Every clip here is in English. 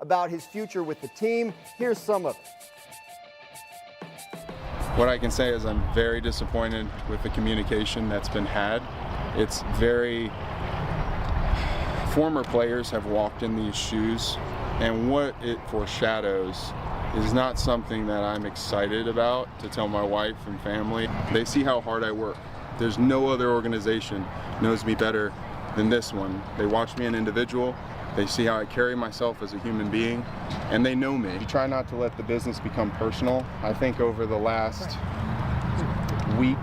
about his future with the team. Here's some of it. What I can say is I'm very disappointed with the communication that's been had. It's very, former players have walked in these shoes, and what it foreshadows is not something that I'm excited about to tell my wife and family. They see how hard I work. There's no other organization knows me better than this one. They watch me an individual, they see how I carry myself as a human being, and they know me. You try not to let the business become personal. I think over the last week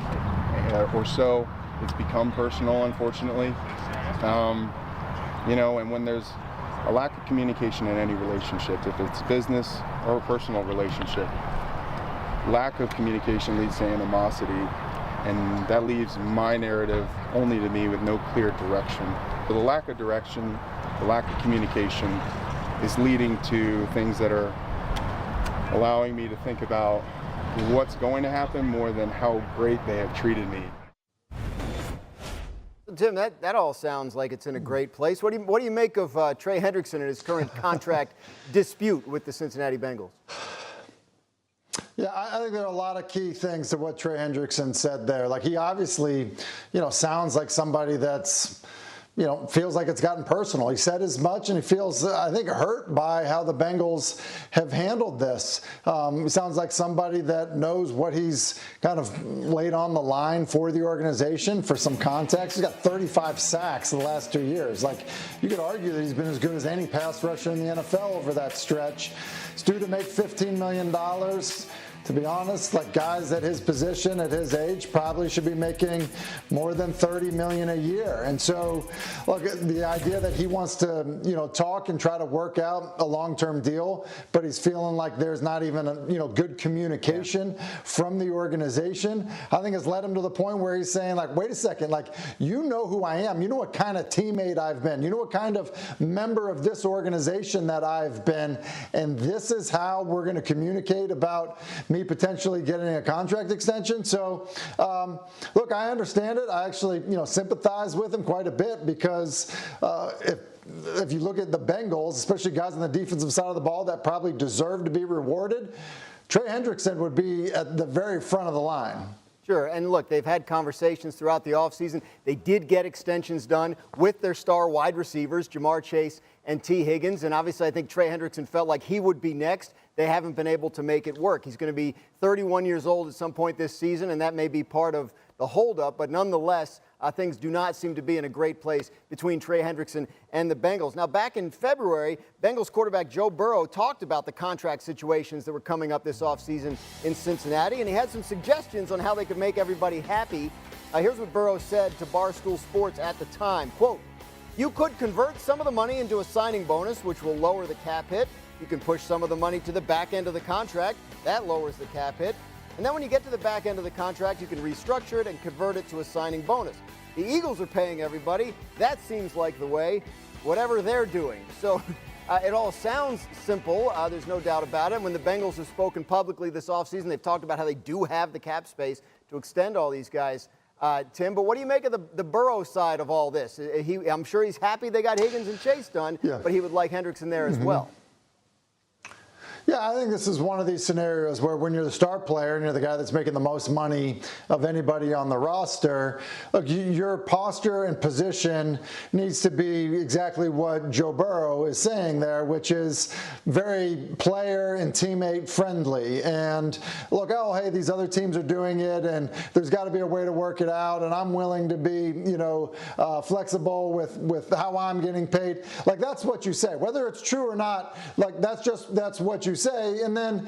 or so, it's become personal, unfortunately. You know, and when there's a lack of communication in any relationship, if it's business or a personal relationship, lack of communication leads to animosity, and that leaves my narrative only to me with no clear direction. But the lack of direction, the lack of communication is leading to things that are allowing me to think about what's going to happen more than how great they have treated me. Tim, that all sounds like it's in a great place. What do you make of Trey Hendrickson and his current contract dispute with the Cincinnati Bengals? Yeah, I think there are a lot of key things to what Trey Hendrickson said there. Like, he obviously, sounds like somebody that's, feels like it's gotten personal. He said as much, and he feels, I think, hurt by how the Bengals have handled this. He sounds like somebody that knows what he's kind of laid on the line for the organization. For some context, he's got 35 sacks in the last 2 years. Like, you could argue that he's been as good as any pass rusher in the NFL over that stretch. He's due to make $15 million. To be honest, like, guys at his position, at his age, probably should be making more than $30 million a year. And so, look, the idea that he wants to, talk and try to work out a long-term deal, but he's feeling like there's not even a, good communication from the organization, I think has led him to the point where he's saying, like, wait a second, like, you know who I am. You know what kind of teammate I've been. You know what kind of member of this organization that I've been. And this is how we're going to communicate about me potentially getting a contract extension. So, look, I understand it. I actually, sympathize with him quite a bit, because if you look at the Bengals, especially guys on the defensive side of the ball that probably deserve to be rewarded, Trey Hendrickson would be at the very front of the line. Sure, and look, they've had conversations throughout the offseason. They did get extensions done with their star wide receivers, Jamar Chase and T. Higgins, and obviously I think Trey Hendrickson felt like he would be next. They haven't been able to make it work. He's going to be 31 years old at some point this season, and that may be part of the holdup, but nonetheless, things do not seem to be in a great place between Trey Hendrickson and the Bengals. Now, back in February, Bengals quarterback Joe Burrow talked about the contract situations that were coming up this offseason in Cincinnati, and he had some suggestions on how they could make everybody happy. Here's what Burrow said to Barstool Sports at the time. Quote, "You could convert some of the money into a signing bonus, which will lower the cap hit. You can push some of the money to the back end of the contract. That lowers the cap hit. And then when you get to the back end of the contract, you can restructure it and convert it to a signing bonus. The Eagles are paying everybody. That seems like the way, whatever they're doing." So it all sounds simple. There's no doubt about it. When the Bengals have spoken publicly this offseason, they've talked about how they do have the cap space to extend all these guys. Tim, but what do you make of the Burrow side of all this? I'm sure he's happy they got Higgins and Chase done, but he would like Hendrickson there as well. Yeah, I think this is one of these scenarios where when you're the star player and you're the guy that's making the most money of anybody on the roster, look, your posture and position needs to be exactly what Joe Burrow is saying there, which is very player and teammate friendly. And look, oh, hey, these other teams are doing it, and there's got to be a way to work it out, and I'm willing to be, flexible with how I'm getting paid. Like, that's what you say. Whether it's true or not, like, that's what you say. And then,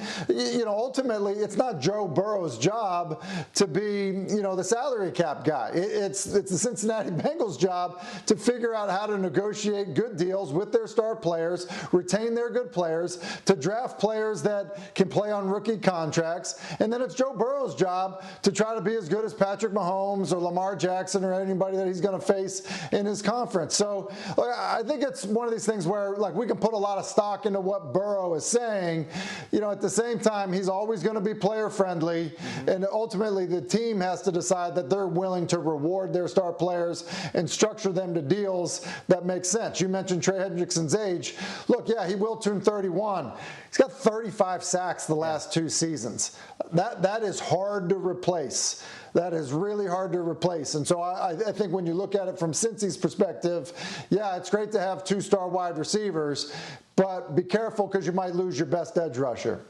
ultimately, it's not Joe Burrow's job to be, the salary cap guy. It's the Cincinnati Bengals' job to figure out how to negotiate good deals with their star players, retain their good players, to draft players that can play on rookie contracts. And then it's Joe Burrow's job to try to be as good as Patrick Mahomes or Lamar Jackson or anybody that he's going to face in his conference. So I think it's one of these things where, like, we can put a lot of stock into what Burrow is saying, saying, at the same time, he's always going to be player friendly. And ultimately, the team has to decide that they're willing to reward their star players and structure them to deals that make sense. You mentioned Trey Hendrickson's age. Look, yeah, he will turn 31. He's got 35 sacks the last 2 seasons. That is hard to replace. That is really hard to replace. And so I think when you look at it from Cincy's perspective, yeah, it's great to have 2-star wide receivers, but be careful because you might lose your best edge rusher.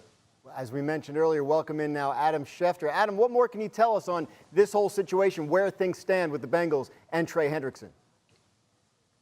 As we mentioned earlier, welcome in now Adam Schefter. Adam, what more can you tell us on this whole situation, where things stand with the Bengals and Trey Hendrickson?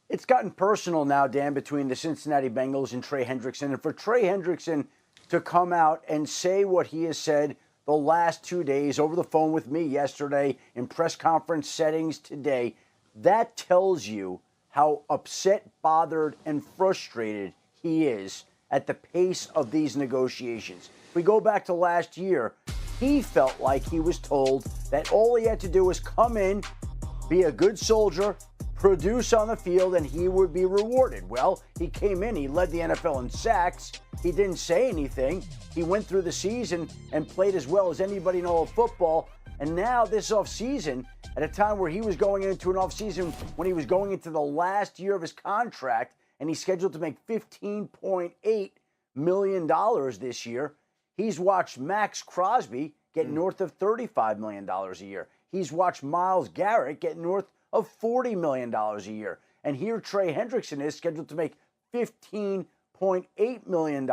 It's gotten personal now, Dan, between the Cincinnati Bengals and Trey Hendrickson. And for Trey Hendrickson to come out and say what he has said the last 2 days over the phone with me yesterday, in press conference settings today, that tells you how upset, bothered, and frustrated he is at the pace of these negotiations. If we go back to last year, he felt like he was told that all he had to do was come in, be a good soldier, produce on the field, and he would be rewarded. Well, he came in, he led the NFL in sacks, he didn't say anything, he went through the season and played as well as anybody in all of football, and now this offseason, at a time where he was going into an offseason when he was going into the last year of his contract, and he's scheduled to make $15.8 million this year, he's watched Max Crosby get north of $35 million a year. He's watched Myles Garrett get north of $40 million a year. And here Trey Hendrickson is scheduled to make $15.8 million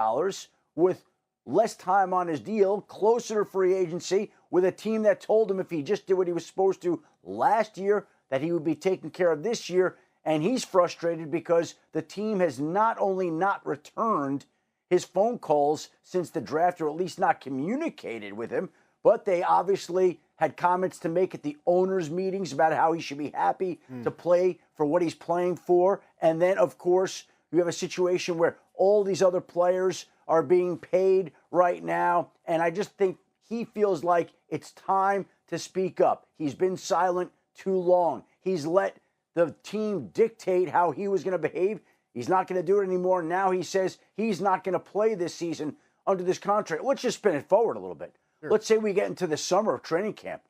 with less time on his deal, closer to free agency, with a team that told him if he just did what he was supposed to last year, that he would be taken care of this year. And he's frustrated because the team has not only not returned his phone calls since the draft, or at least not communicated with him, but they obviously had comments to make at the owners' meetings about how he should be happy to play for what he's playing for. And then, of course, you have a situation where all these other players are being paid right now. And I just think he feels like it's time to speak up. He's been silent too long. He's let the team dictate how he was going to behave. He's not going to do it anymore. Now he says he's not going to play this season under this contract. Let's just spin it forward a little bit. Sure. Let's say we get into the summer of training camp.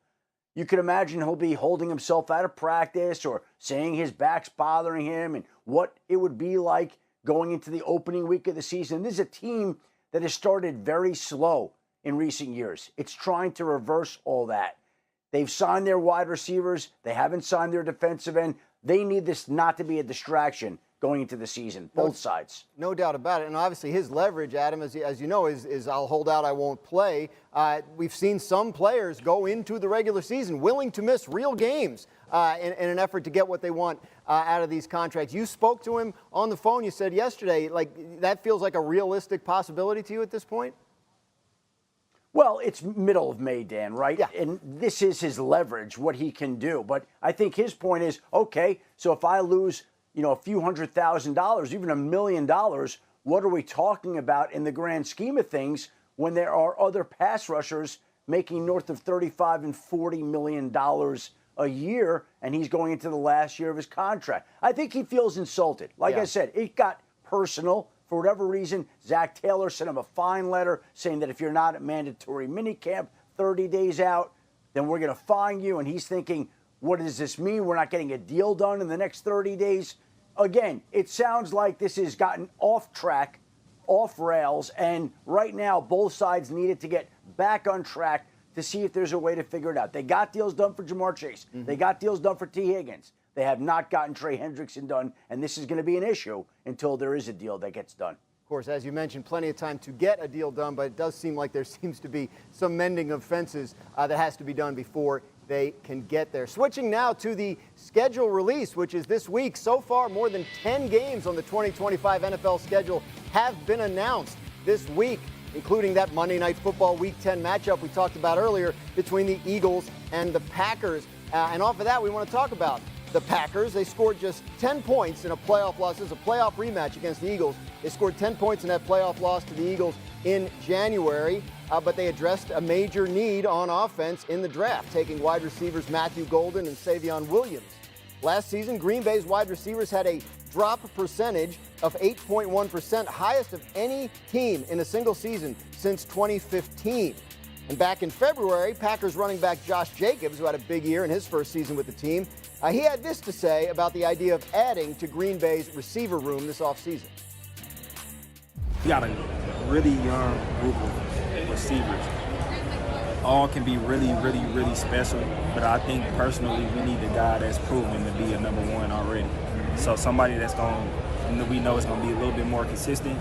You can imagine he'll be holding himself out of practice or saying his back's bothering him and what it would be like going into the opening week of the season. This is a team that has started very slow in recent years. It's trying to reverse all that. They've signed their wide receivers. They haven't signed their defensive end. They need this not to be a distraction going into the season, both sides. No doubt about it. And obviously his leverage, Adam, as you know, is I'll hold out, I won't play. We've seen some players go into the regular season willing to miss real games in an effort to get what they want out of these contracts. You spoke to him on the phone. You said yesterday, like, that feels like a realistic possibility to you at this point? Well, it's middle of May, Dan, right? Yeah. And this is his leverage, what he can do. But I think his point is, okay, so if I lose, a few $100,000, even $1 million, what are we talking about in the grand scheme of things when there are other pass rushers making north of $35 and $40 million a year, and he's going into the last year of his contract? I think he feels insulted. Like I said, it got personal. For whatever reason, Zach Taylor sent him a fine letter saying that if you're not at mandatory minicamp 30 days out, then we're going to fine you. And he's thinking, what does this mean? We're not getting a deal done in the next 30 days. Again, it sounds like this has gotten off track, off rails, and right now both sides needed to get back on track to see if there's a way to figure it out. They got deals done for Jamar Chase. They got deals done for T. Higgins. They have not gotten Trey Hendrickson done, and this is going to be an issue until there is a deal that gets done. Of course, as you mentioned, plenty of time to get a deal done, but it does seem like there seems to be some mending of fences that has to be done before they can get there. Switching now to the schedule release, which is this week. So far, more than 10 games on the 2025 NFL schedule have been announced this week, including that Monday Night Football Week 10 matchup we talked about earlier between the Eagles and the Packers. And off of that, we want to talk about the Packers. They scored just 10 points in a playoff loss. This is a playoff rematch against the Eagles. They scored 10 points in that playoff loss to the Eagles in January, but they addressed a major need on offense in the draft, taking wide receivers Matthew Golden and Savion Williams. Last season, Green Bay's wide receivers had a drop percentage of 8.1%, highest of any team in a single season since 2015. And back in February, Packers running back Josh Jacobs, who had a big year in his first season with the team, he had this to say about the idea of adding to Green Bay's receiver room this offseason. We got a really young group of receivers. All can be really special, but I think personally we need a guy that's proven to be a number one already. So somebody that's we know is going to be a little bit more consistent.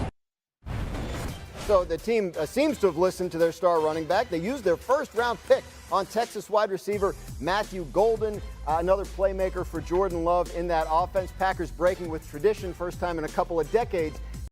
So the team seems to have listened to their star running back. They used their first-round pick on Texas wide receiver Matthew Golden, another playmaker for Jordan Love in that offense. Packers breaking with tradition, first time in a couple of decades